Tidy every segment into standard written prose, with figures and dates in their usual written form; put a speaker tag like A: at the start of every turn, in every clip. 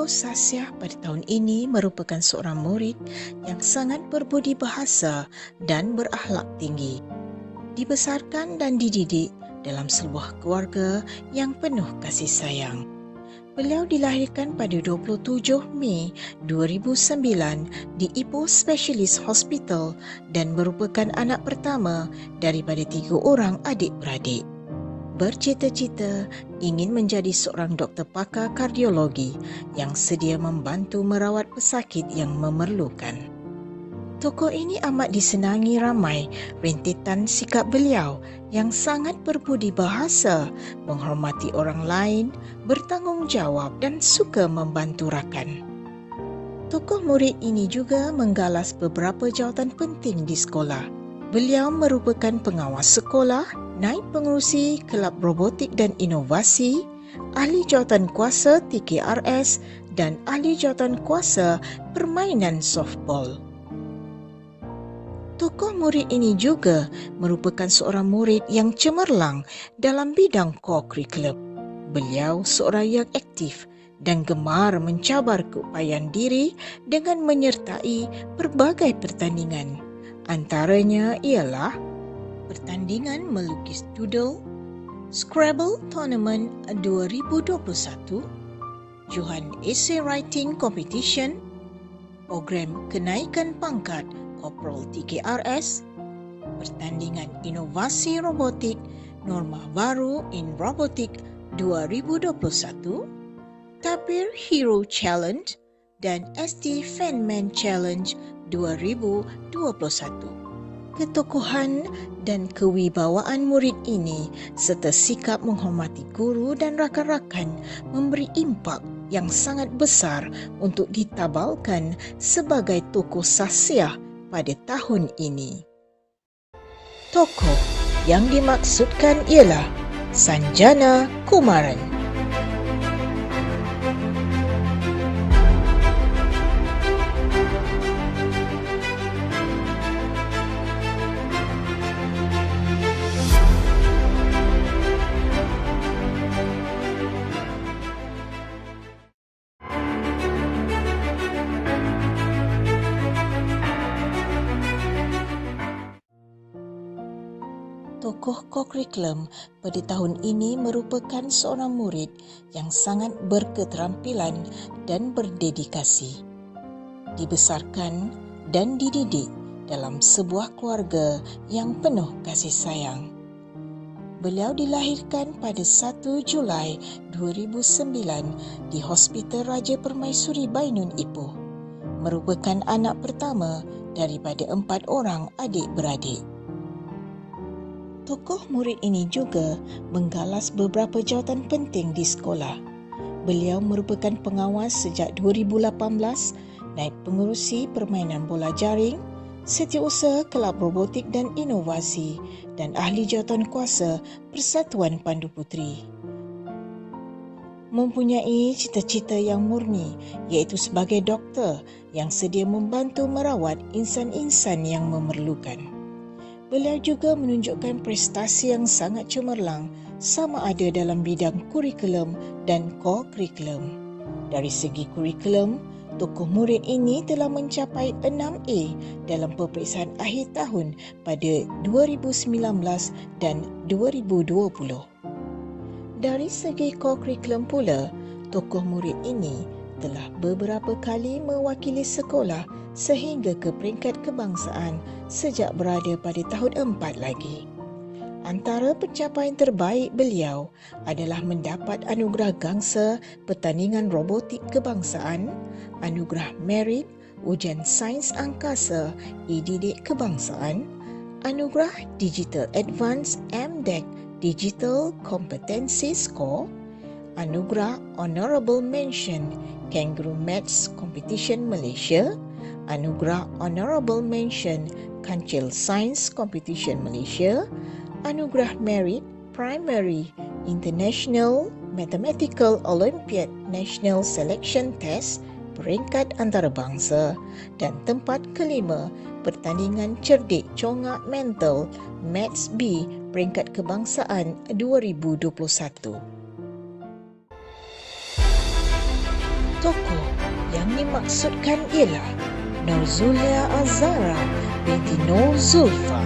A: Tokoh Sasiah pada tahun ini merupakan seorang murid yang sangat berbudi bahasa dan berakhlak tinggi. Dibesarkan dan dididik dalam sebuah keluarga yang penuh kasih sayang. Beliau dilahirkan pada 27 Mei 2009 di Ipoh Specialist Hospital dan merupakan anak pertama daripada 3 orang adik-beradik. Bercita-cita ingin menjadi seorang doktor pakar kardiologi yang sedia membantu merawat pesakit yang memerlukan. Tokoh ini amat disenangi ramai rentetan sikap beliau yang sangat berbudi bahasa, menghormati orang lain, bertanggungjawab dan suka membantu rakan. Tokoh murid ini juga menggalas beberapa jawatan penting di sekolah. Beliau merupakan pengawas sekolah, naib pengerusi Kelab Robotik dan Inovasi, ahli jawatan kuasa TKRS dan ahli jawatan kuasa permainan softball. Tokoh murid ini juga merupakan seorang murid yang cemerlang dalam bidang core curriculum. Beliau seorang yang aktif dan gemar mencabar keupayaan diri dengan menyertai berbagai pertandingan. Antaranya ialah pertandingan melukis doodle, Scrabble Tournament 2021, Johan Essay Writing Competition, program kenaikan pangkat Corporal TKRS, pertandingan inovasi robotik Norma Baru in Robotik 2021, Tapir Hero Challenge dan ST Fanman Challenge 2021. Ketokohan dan kewibawaan murid ini serta sikap menghormati guru dan rakan-rakan memberi impak yang sangat besar untuk ditabalkan sebagai tokoh Sasiah pada tahun ini. Tokoh yang dimaksudkan ialah Sanjana Kumaran. Tokoh co-curriculum pada tahun ini merupakan seorang murid yang sangat berketerampilan dan berdedikasi. Dibesarkan dan dididik dalam sebuah keluarga yang penuh kasih sayang. Beliau dilahirkan pada 1 Julai 2009 di Hospital Raja Permaisuri Bainun Ipoh. Merupakan anak pertama daripada 4 orang adik-beradik. Tokoh murid ini juga menggalas beberapa jawatan penting di sekolah. Beliau merupakan pengawas sejak 2018, naib pengerusi permainan bola jaring, setiausaha Kelab Robotik dan Inovasi dan ahli jawatan kuasa Persatuan Pandu Puteri. Mempunyai cita-cita yang murni iaitu sebagai doktor yang sedia membantu merawat insan-insan yang memerlukan. Beliau juga menunjukkan prestasi yang sangat cemerlang sama ada dalam bidang kurikulum dan core curriculum. Dari segi kurikulum, tokoh murid ini telah mencapai 6A dalam peperiksaan akhir tahun pada 2019 dan 2020. Dari segi core curriculum pula, tokoh murid ini telah beberapa kali mewakili sekolah sehingga ke peringkat kebangsaan sejak berada pada tahun 4 lagi. Antara pencapaian terbaik beliau adalah mendapat anugerah gangsa pertandingan robotik kebangsaan, anugerah merit ujian sains angkasa e-didik kebangsaan, anugerah Digital Advance MDEC Digital Competency Score, anugerah Honorable Mention Kangaroo Maths Competition Malaysia, anugerah Honorable Mention Kancil Science Competition Malaysia, anugerah Merit Primary International Mathematical Olympiad National Selection Test peringkat antarabangsa dan tempat kelima pertandingan cerdik congak mental Maths B peringkat kebangsaan 2021. Tokoh yang dimaksudkan ialah Nurzulia Azhara binti Nur Zulfa.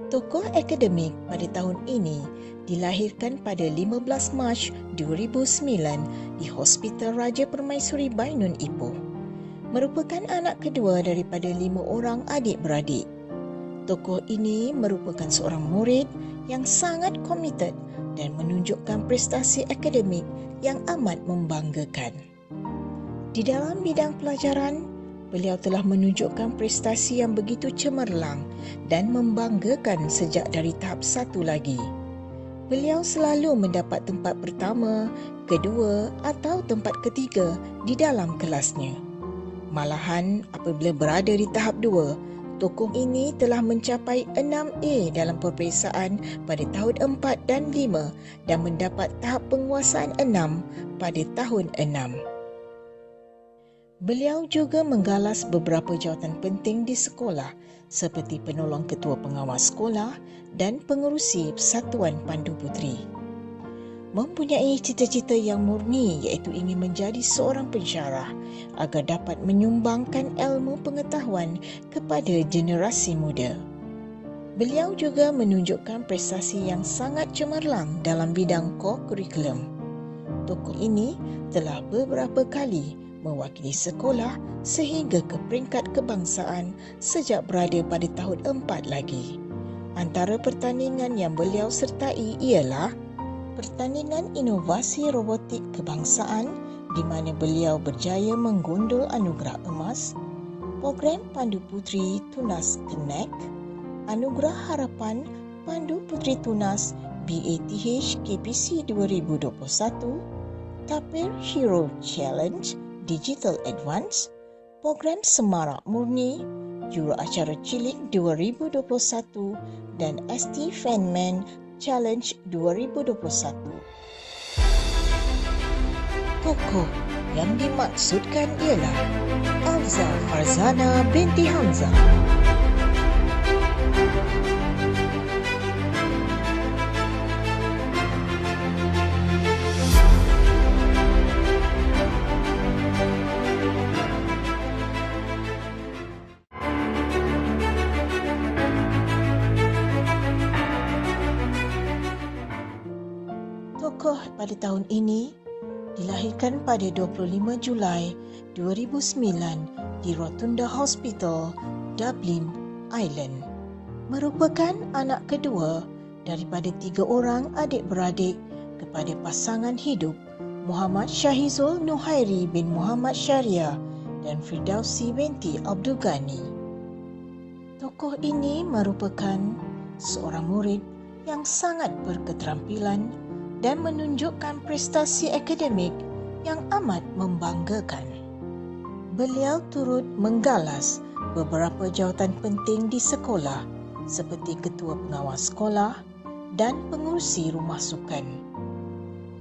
A: Tokoh akademik pada tahun ini dilahirkan pada 15 Mac 2009 di Hospital Raja Permaisuri Bainun Ipoh. Merupakan anak kedua daripada 5 orang adik-beradik. Tokoh ini merupakan seorang murid yang sangat komited dan menunjukkan prestasi akademik yang amat membanggakan. Di dalam bidang pelajaran, beliau telah menunjukkan prestasi yang begitu cemerlang dan membanggakan sejak dari tahap 1 lagi. Beliau selalu mendapat tempat pertama, kedua atau tempat ketiga di dalam kelasnya. Malahan apabila berada di tahap 2, tokoh ini telah mencapai 6A dalam peperiksaan pada tahun 4 dan 5 dan mendapat tahap penguasaan 6 pada tahun 6. Beliau juga menggalas beberapa jawatan penting di sekolah seperti penolong ketua pengawas sekolah dan pengerusi Persatuan Pandu Puteri. Mempunyai cita-cita yang murni iaitu ingin menjadi seorang pensyarah agar dapat menyumbangkan ilmu pengetahuan kepada generasi muda. Beliau juga menunjukkan prestasi yang sangat cemerlang dalam bidang core curriculum. Tokoh ini telah beberapa kali mewakili sekolah sehingga ke peringkat kebangsaan sejak berada pada tahun 4 lagi. Antara pertandingan yang beliau sertai ialah pertandingan inovasi robotik kebangsaan di mana beliau berjaya menggundul anugerah emas, program Pandu Puteri Tunas Connect, anugerah harapan Pandu Puteri Tunas BATH KPC 2021, Tapir Hero Challenge Digital Advance, program Semarak Murni, Juruacara Cilik 2021 dan ST Fanman Challenge 2021. Tokoh yang dimaksudkan ialah Alza Farzana binti Hamzah. Tokoh pada tahun ini dilahirkan pada 25 Julai 2009 di Rotunda Hospital, Dublin, Ireland. Merupakan anak kedua daripada 3 orang adik-beradik kepada pasangan hidup Muhammad Syahizul Nuhairi bin Muhammad Syariah dan Firdausi binti Abdul Ghani. Tokoh ini merupakan seorang murid yang sangat berketerampilan dan menunjukkan prestasi akademik yang amat membanggakan. Beliau turut menggalas beberapa jawatan penting di sekolah seperti ketua pengawas sekolah dan pengurusi rumah sukan.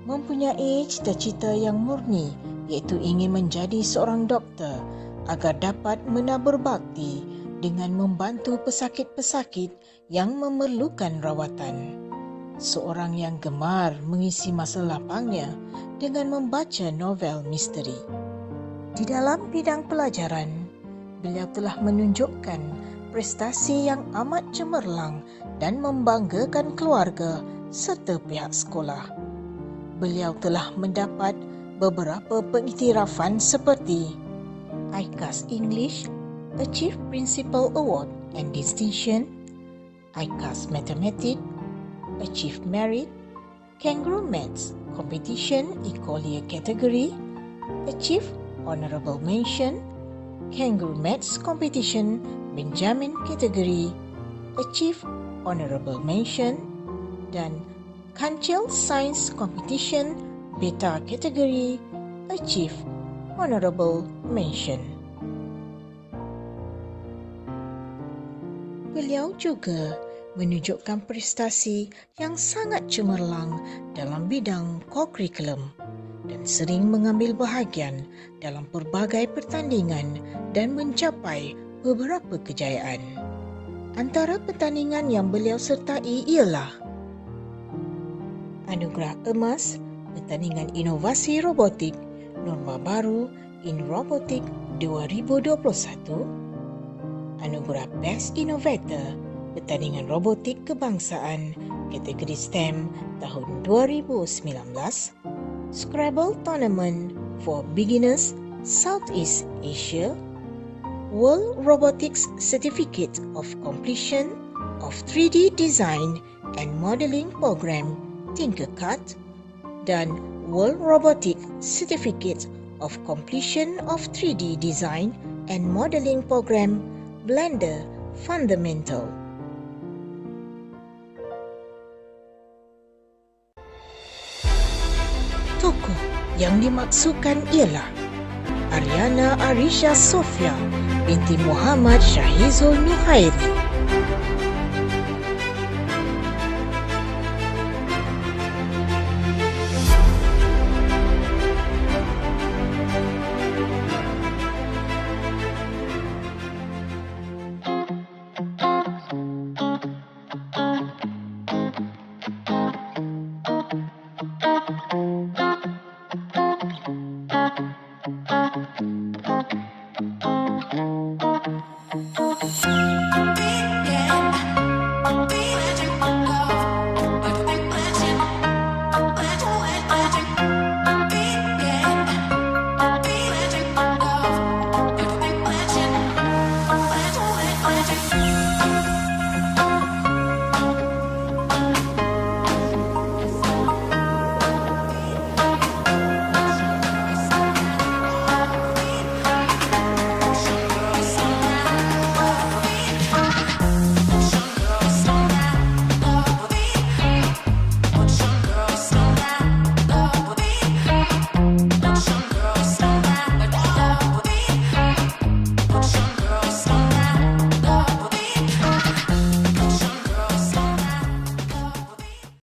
A: Mempunyai cita-cita yang murni iaitu ingin menjadi seorang doktor agar dapat menabur bakti dengan membantu pesakit-pesakit yang memerlukan rawatan. Seorang yang gemar mengisi masa lapangnya dengan membaca novel misteri. Di dalam bidang pelajaran, beliau telah menunjukkan prestasi yang amat cemerlang dan membanggakan keluarga serta pihak sekolah. Beliau telah mendapat beberapa pengiktirafan seperti ICAS English Achieve Principal Award and Distinction, ICAS Mathematics Achieve Merit, Kangaroo Maths Competition Equalia Category, Achieve Honorable Mention, Kangaroo Maths Competition Benjamin Category, Achieve Honorable Mention, dan Kancil Science Competition Beta Category, Achieve Honorable Mention. Beliau juga menunjukkan prestasi yang sangat cemerlang dalam bidang co-curriculum dan sering mengambil bahagian dalam pelbagai pertandingan dan mencapai beberapa kejayaan. Antara pertandingan yang beliau sertai ialah Anugerah Emas, Pertandingan Inovasi Robotik, Norma Baru in Robotik 2021, Anugerah Best Innovator, Pertandingan Robotik Kebangsaan, kategori STEM tahun 2019, Scrabble Tournament for Beginners Southeast Asia, World Robotics Certificate of Completion of 3D Design and Modeling Program Tinkercad, dan World Robotic Certificate of Completion of 3D Design and Modeling Program Blender Fundamental. Tokoh yang dimaksudkan ialah Ariana Arisha Sofia binti Muhammad Syahizul Nuhairi.